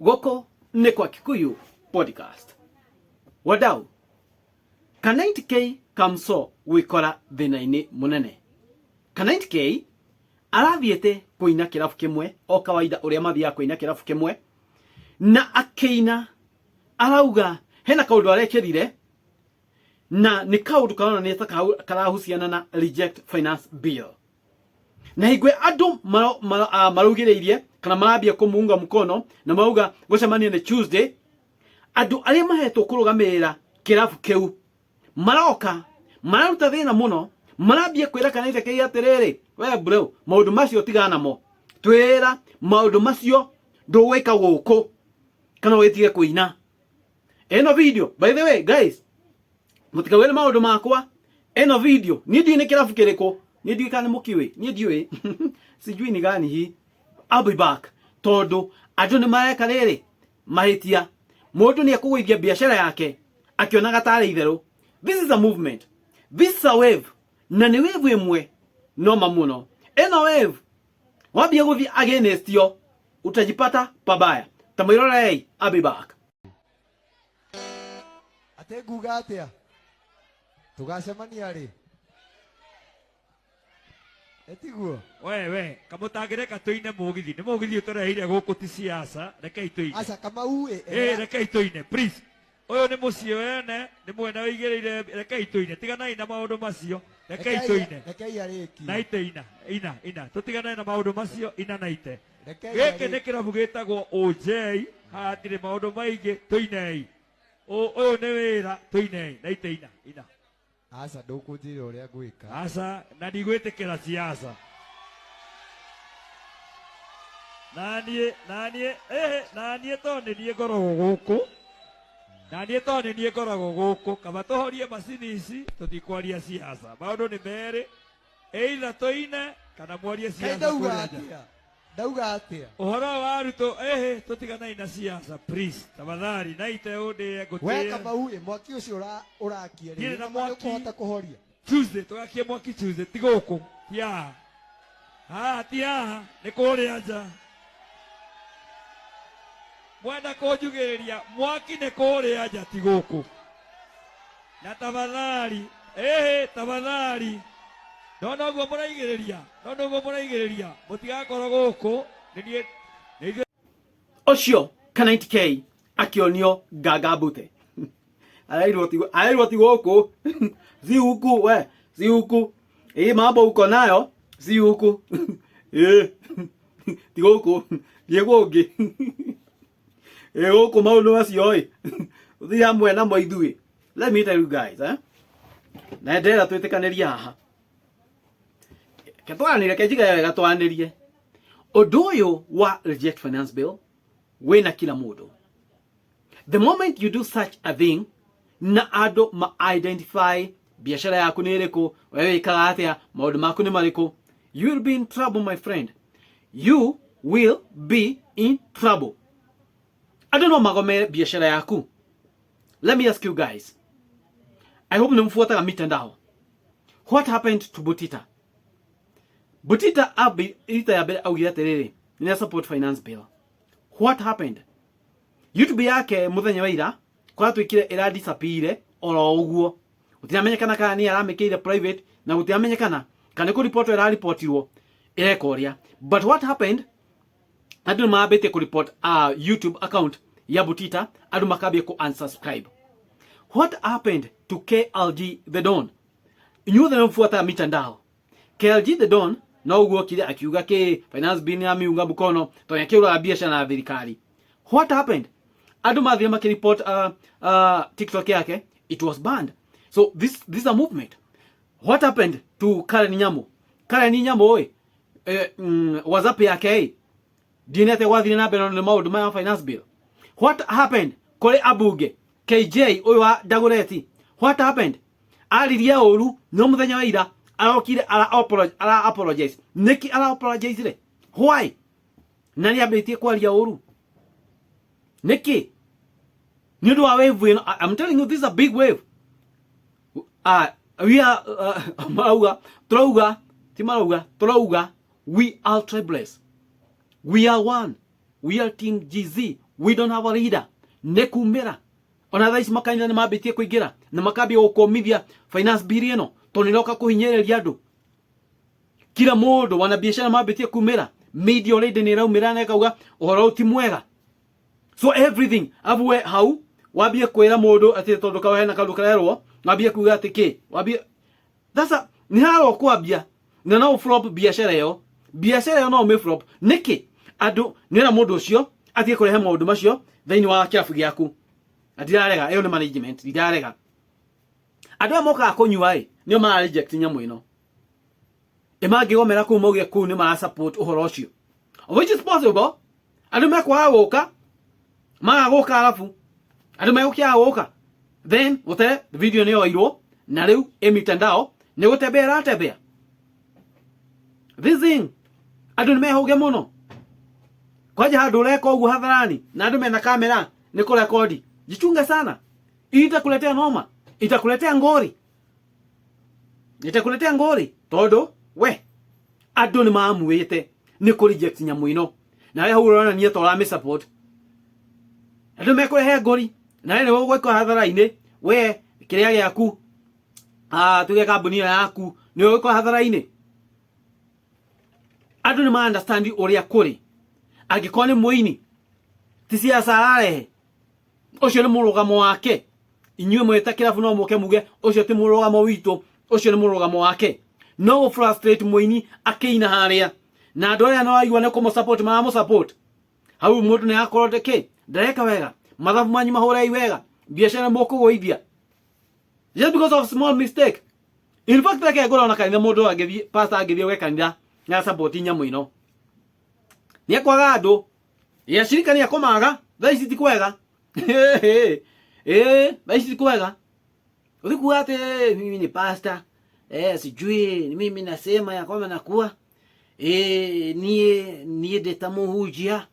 Goko nĩ kwa Kikuyu podcast. Wadau, kana 90k kamso wikora thĩna-inĩ mũnene. Kana 90k arathiĩte kũina kĩrabu kĩmwe o kawaida ũrĩa mathiaga kũina kĩrabu kĩmwe na akĩina arauga hena kaũndũ arekĩrire na nĩ kaũndũ karonanĩte karahusiana na reject finance bill. Na higwe andũ marugĩrĩirie kana marambia kũmuunga mkono na mauga gũcemania nĩ Tuesday. Andũ arĩa mahetwo kũrũgamĩrĩra kĩrabu kĩu maroka mararuta thĩna mũno, marambia kwĩra kana iteke atĩrĩrĩ, we bro, maũndũ macio tigana namo, twĩra maũndũ macio ndũgwĩka gũkũ kana wĩtige kũina. Eno video, by the way guys, mũtikawĩre maũndũ makwa. Eno video niĩ ndiũĩ nĩ kĩrabu kĩrĩkũ, niĩ ndiũĩ kana mũkiũĩ, niĩ ndiũĩ sijui ni gani hii. I'll be back tondũ andũ nĩ mareka rĩrĩ mahĩtia. Mũndũ nĩ akũgũithia biashara yake akĩonaga tarĩ itherũ. This is a movement, this is a wave, na nĩ wave ĩmwe noma mũno. Eno wave wambia gũthiĩ against yo utajipata pabaya. Tamwĩrorei, I'll be back. Ate nguga atĩa tũgacemania rĩ? Etiguo we kamũtangĩre katũine mũgithi nĩ mũgithi ũtũreheire gũkũ ti siasa, rekei tũine. Aca Kamau rekei tũine please. Ũyũ nĩ mũciĩ wene, nĩ mwena wĩigĩrĩire, rekei tũine, tiganai na maũndũ macio, rekei tũine. Rekei arĩki na ite ina tũtiganai na maũndũ macio, ina na ite. Gĩkĩ nĩ kĩrabu gĩtagwo OJ, haha hatirĩ maũndũ maingĩ, tũinei. Ũyũ nĩ wĩra, tũinei na ite ina. Aca ndũkũnjĩra ũrĩa ngwĩka. Aca na ndigwĩtĩkĩra siasa. Naniĩ to nĩ niĩ ngoragwo gũkũ. Naniĩ to nĩ niĩ ngoragwo gũkũ. Kaba tũhorie macini ici tũtikwaria siasa. Maũndũ nĩ merĩ, either tũine kana mwarie siasa kũrĩa nja. Ndauga atĩa? Ũhoro wa arutwo tũtiganai na siasa please. Tafadhali na ite ũndĩ ngũtĩĩa. We Kamau mwaki ũcio ũrakia rĩ? Na mwaki ũkũhota kũhoria. Tuesday tũgakie mwaki Tuesday ti gũkũ. Ti haha. Ti haha nĩ kũrĩa nja. Mwenda kũnjugĩrĩria mwaki nĩ kũrĩa nja ti gũkũ. Na tafadhali tafadhali ndona ũguo mũraigĩrĩria mũtigakorwo gũkũ nĩ niĩ Ũcio kana 90k akĩonio ngangambute. Arairwo ti gũkũ. Si huku we, si huku. Mambo uko nayo si huku. Ti gũkũ thiĩ gũngĩ. Gũkũ maũndũ macio ũthiĩ hamwe namo ithuĩ. Let me tell you guys, na ndĩrenda twĩtĩkanĩrie haha. Ketwanĩre kenjiga wega twanĩrie. Ũndũ ũyũ wa reject finance bill wĩna kila mũndũ. The moment you do such a thing na andũ ma-identify biashara yaku nĩ ĩrĩkũ, wewe wĩkaga atĩa, maũndũ maku nĩ marĩkũ, you will be in trouble my friend. You will be in trouble. Andũ no magome biashara yaku. Let me ask you guys. I hope mnamfuataga mitandao. What happened to Butita? Butita ita ya mbere augire atĩrĩrĩ nĩ support finance bill. What happened? YouTube yake mũthenya wa ira kwatwĩkire ĩra disappear oro ũguo. Gũtiramenyekana kana nĩ aramĩkĩire private na gũtiramenyekana kana kũ report ĩra-reportirwo ĩreka ũrĩa. But what happened? Andũ mambĩtie kũ report YouTube account ya Butita, andũ makambia kũ unsubscribe. What happened to KLG the Don? Inyuothe mfuata mitandao. KLG the Don no ũguo kile akiuga finance bill ya miunga mkono to yakiura biashara na thirikari. What happened? Andũ mathire makireport TikTok yake, it was banned. So this is a movement. What happened to Karen Nyamo? Karen Nyamo WhatsApp yake dinete wathire na mbere na maũndũ ma finance bill. What happened kore Abuge KJ ũyũ wa Dagoretti? What happened? Ariria ũru no mũthenya wa ira arokire ara apologize. Niki ara apologize re? Why? Nani abetie kwaria ũru? Niki? Ni ndo wave ino. I'm telling you, this is a big wave. We are we are tribeless. We are one. We are Team GZ. we don't have a leader. Nekumera. Ona thaa ici makanitha nĩ mambĩtie kũingĩra na makambia gũkomithia finance bill ĩno tondũ nĩroka kũhinyĩrĩria andũ. Kila mũndũ wana biashara mambĩtie kumĩra. Media already nĩ ĩraumĩra na ĩkauga ũhoro ti mwega. So everything avwe hau wabie kwĩra mũndũ atĩ tondũ kawe na kaũndũ karerwo wabie kuga atĩ kĩ wabie thasa nĩ haro kwambia na no flop biashara ĩyo no me flop nĩkĩ andũ nĩra mũndũ ũcio athiĩ kũrehe maũndũ macio thĩinĩ wa kĩabu gĩaku atirarega ĩyo nĩ management ndirarega andũ aya mokaga kũnyua nĩo mara reject nyamũ ĩno ĩmangĩgomera kũu mauge kũu nĩ mara support ũhoro ũcio which is possible andũ mekwaga gũka magagoka alafu andũ megũkĩaga gũka then wote video nĩ yoirwo na rĩu mitandao nĩ gũtembea ratembea this thing andũ nĩ mehũge mũno kwaje handũ ũreka ũguo hadharani na andũ mena kamera nĩ kũrekodi jichunge sana itakuletea noma itakuletea ngori tondũ we andũ nĩ mamuĩte nĩ kũ reject nyamũ ĩno na hau ũrona niĩ tũra support andũ mekũrehe ngori na nĩ gũgwĩka hadhara-inĩ we kĩrĩa gĩaku tuge kambuni yaku nĩ gũgwĩka hadhara-inĩ andũ nĩ ma understand ũrĩa kũrĩ angĩkorwo nĩ mũini ti siasa ararehe ũcio nĩ mũrũgamo wake inyuĩ mwĩta kĩrabu no mũke muge ũcio ti mũrũgamo witũ ũcio nĩ mũrũgamo wake no frustrate mũini akĩina harĩa na andũ arĩa no aigua nĩ kũmũ support hau mũndũ nĩ akorwo ndeke ndareka wega mathabu manyu mahũrai wega biashara mũkũgũithia just because of small mistake in fact like ngora ona kanitha mũndũ agĩthiĩ pastor agĩthiĩ gwĩ kanitha na support nyamũ ĩno nĩ akwaga andũ ya shirika nĩ akomaga thaa ici ti kwega thaa ici ti kwega ulikuwa ate mimi ni pastor sijui mimi nasema ya kwamba nakuwa nie detamuhujia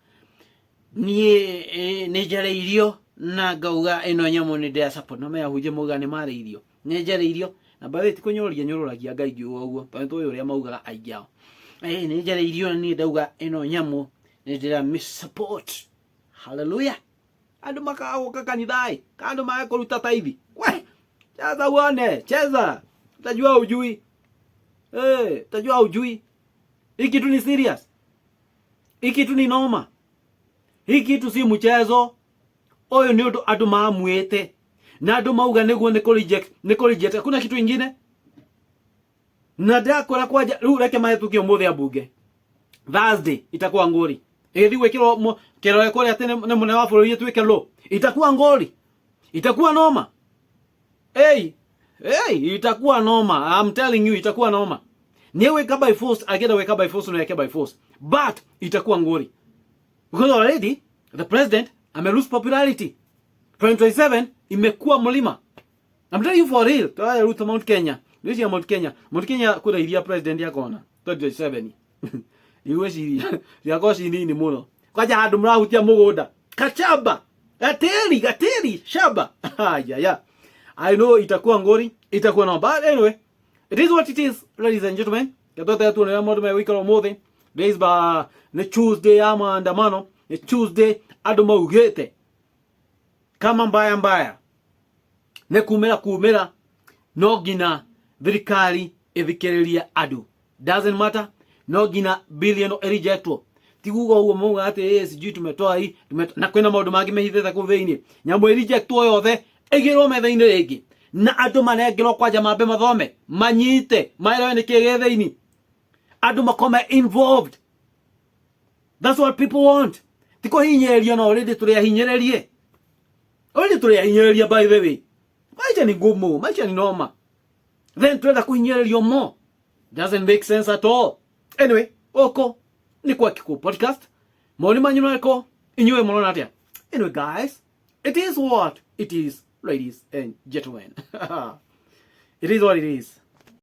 nie nejareirio na gauga eno nyamo ni de support no me ahuje muga ni mareirio nejareirio na bawe ti kunyoria nyururagia ngai giuo uguo panto uria maugaga aigiao nejareirio ni dauga eno nyamo ni de miss support hallelujah andu makaoka kanithai kandu magakuruta taithi we cheza uone cheza utajua ujui utajua ujui hiki tu ni serious hiki tu ni noma hiki tu si mchezo oyo ni andu maamwete na andu mauga niguo ni reject hakuna kitu kingine na ndakora kwaja riu reke mahetukio muthe ambunge Thursday itakuwa ngori ithi gwikirwo kero kore ati ne mune wa bururi twike lo itakuwa ngori itakuwa noma itakuwa noma I'm telling you itakuwa noma niwe weka by force agenda weka by force na weka by force but itakuwa ngori because already the president ame lose popularity 2027 imekuwa mlima I'm telling you for real toa Ruto Mount Kenya nisi ya Mount Kenya kuna ilia president yako ona 2027 iwe si ya kosi nini muno kwaja handu mrahutia mugunda kachaba gateri shaba ya I know itakuwa ngori itakuwa no but anyway it is what it is ladies and gentlemen katoto tu na modo mewika ro mothe days ba ne Tuesday ama andamano ne Tuesday adu maugete kama mbaya ne kumera no gina thirikari ithikiriria adu doesn't matter no gina billion erijetwo tigugo ugo muga ati sijui tumetoa hii na kwena maundu mangi mehitheta ku theini nyambo erijetwo yothe egirwo metha-inĩ rĩngĩ na andũ manengerwo kwanja mambe mathome manyite maelewe nĩ kĩĩ gĩ thĩinĩ andũ makome involved that's what people want tiko hinyĩrĩrio no already tũrĩahinyĩrĩria by the way maisha ni ngumu maisha ni noma then twenda kuhinyĩrĩrio more doesn't make sense at all anyway oko ni kwa Kikuyu podcast maoni manyu nako inyuĩ mũrona atĩa anyway guys it is what it is ladies and gentlemen. It is what it is.